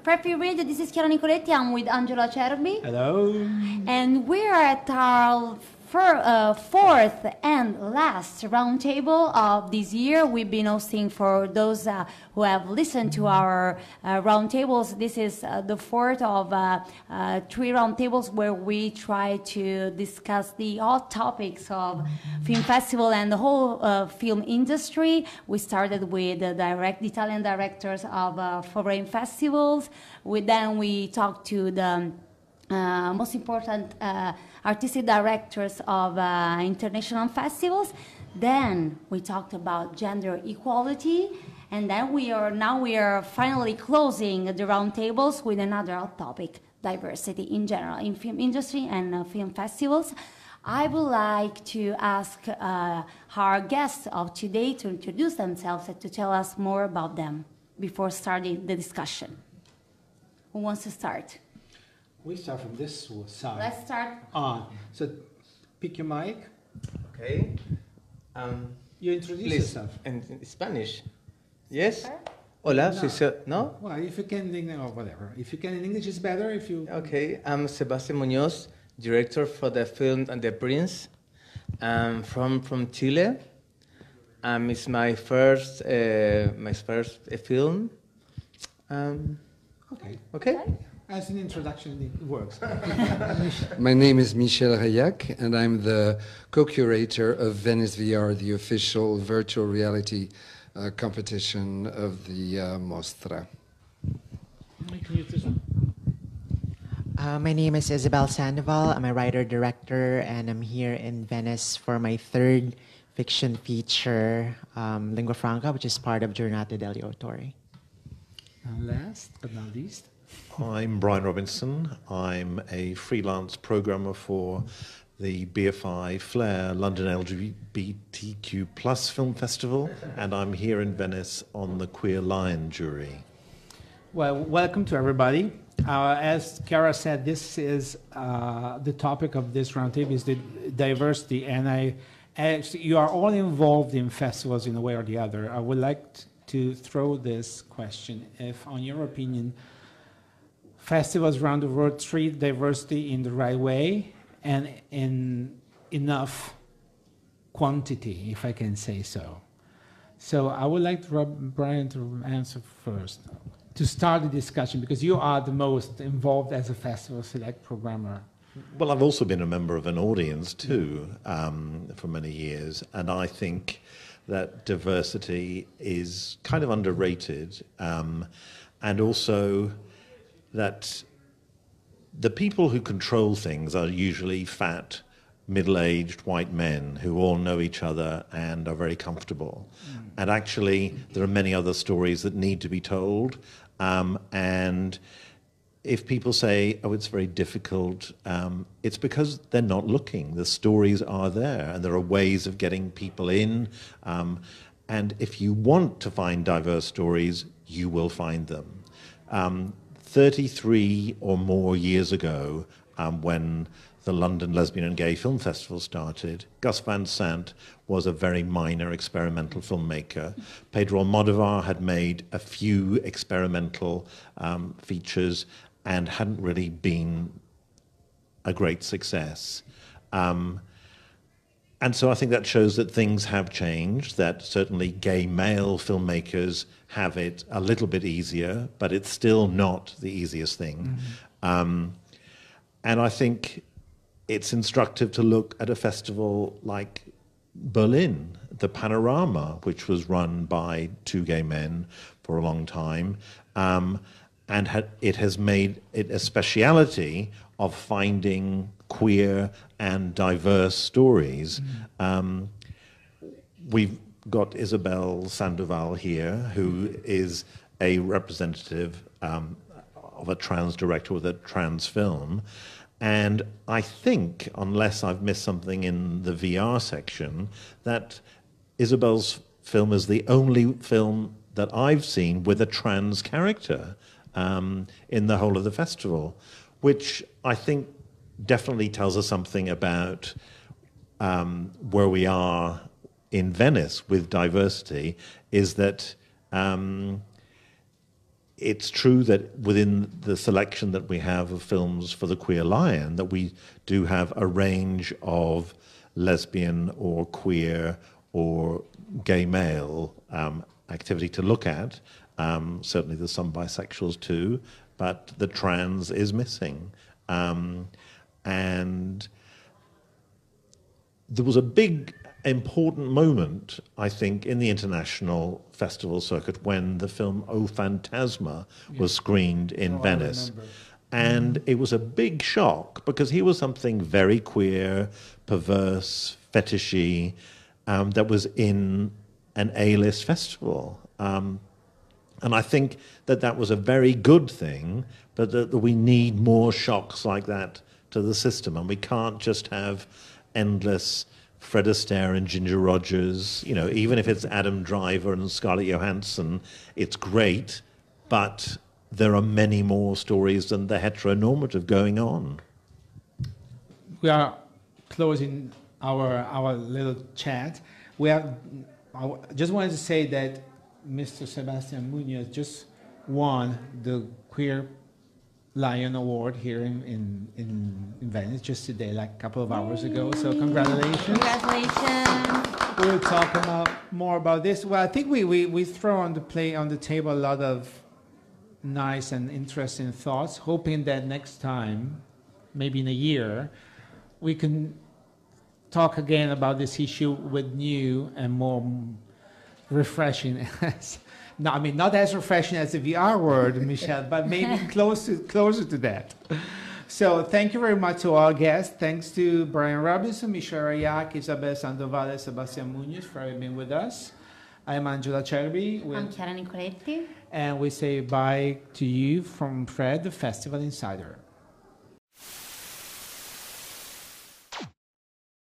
Preppy Radio, this is Chiara Nicoletti. I'm with Angelo Acerbi. Hello. And we're at our fourth and last roundtable of this year. We've been hosting, for those who have listened to our roundtables, this is the fourth of 3 roundtables where we try to discuss the hot topics of film festival and the whole film industry. We started with the Italian directors of foreign festivals. Then we talked to the most important artistic directors of international festivals. Then we talked about gender equality, and then we are finally closing the roundtables with another hot topic: diversity in general in film industry and film festivals. I would like to ask our guests of today to introduce themselves and to tell us more about them before starting the discussion. Who wants to start? We start from this side. Let's start. So pick your mic. Okay. You introduce yourself. In Spanish. Yes? Sure. Hola, No. no? Well, if you can in English or whatever. If you can in English, it's better. If you. Okay, I'm Sebastián Muñoz, director for the film and the Prince. I'm from Chile. It's my first film. Okay. Okay. As an introduction, it works. My name is Michel Reihlac, and I'm the co-curator of Venice VR, the official virtual reality competition of the Mostra. Can you do My name is Isabel Sandoval. I'm a writer-director, and I'm here in Venice for my third fiction feature, Lingua Franca, which is part of Giornate degli Autori. And last but not least. I'm Brian Robinson. I'm a freelance programmer for the BFI Flair London LGBTQ Plus Film Festival, and I'm here in Venice on the Queer Lion jury. Well, welcome to everybody. As Chiara said, this is the topic of this roundtable is the diversity, and you are all involved in festivals in a way or the other. I would like to throw this question: if, on your opinion, festivals around the world treat diversity in the right way and in enough quantity, if I can say so. So I would like Brian to answer first, to start the discussion, because you are the most involved as a festival select programmer. Well, I've also been a member of an audience too for many years, and I think that diversity is kind of underrated, and also that the people who control things are usually fat, middle-aged white men who all know each other and are very comfortable. And actually, there are many other stories that need to be told. And if people say, oh, it's very difficult, it's because they're not looking. The stories are there, and there are ways of getting people in. And if you want to find diverse stories, you will find them. 33 or more years ago, when the London Lesbian and Gay Film Festival started, Gus Van Sant was a very minor experimental filmmaker. Pedro Almodovar had made a few experimental features and hadn't really been a great success. And so I think that shows that things have changed, that certainly gay male filmmakers have it a little bit easier, but it's still not the easiest thing. And I think it's instructive to look at a festival like Berlin, the Panorama, which was run by 2 gay men for a long time, and it has made it a speciality of finding queer and diverse stories. We've got Isabel Sandoval here, who is a representative of a trans director with a trans film. And I think, unless I've missed something in the VR section, that Isabel's film is the only film that I've seen with a trans character in the whole of the festival, which I think definitely tells us something about where we are in Venice with diversity, is that it's true that within the selection that we have of films for the Queer Lion, that we do have a range of lesbian or queer or gay male activity to look at. Certainly there's some bisexuals too, but the trans is missing. And there was a big important moment, I think, in the international festival circuit when the film O Fantasma was screened in Venice. And it was a big shock because he was something very queer, perverse, fetishy, that was in an A-list festival. And I think that that was a very good thing, but that we need more shocks like that to the system. And we can't just have endless Fred Astaire and Ginger Rogers, you know, even if it's Adam Driver and Scarlett Johansson, it's great, but there are many more stories than the heteronormative going on. We are closing our little chat. I just wanted to say that Mr. Sebastián Muñoz just won the Queer Lion Award here in Venice just today, like a couple of hours ago. So congratulations. Congratulations. We'll talk more about this. Well, I think we throw on the table a lot of nice and interesting thoughts, hoping that next time, maybe in a year, we can talk again about this issue with new and more refreshing. No, I mean, not as refreshing as the VR word, Michel, but maybe closer to that. So thank you very much to our guests. Thanks to Brian Robinson, Michel Reihlac, Isabel Sandoval, and Sebastián Muñoz for having been with us. I'm Angela Cerbi. I'm Chiara Nicoletti. And we say bye to you from Fred, the Festival Insider.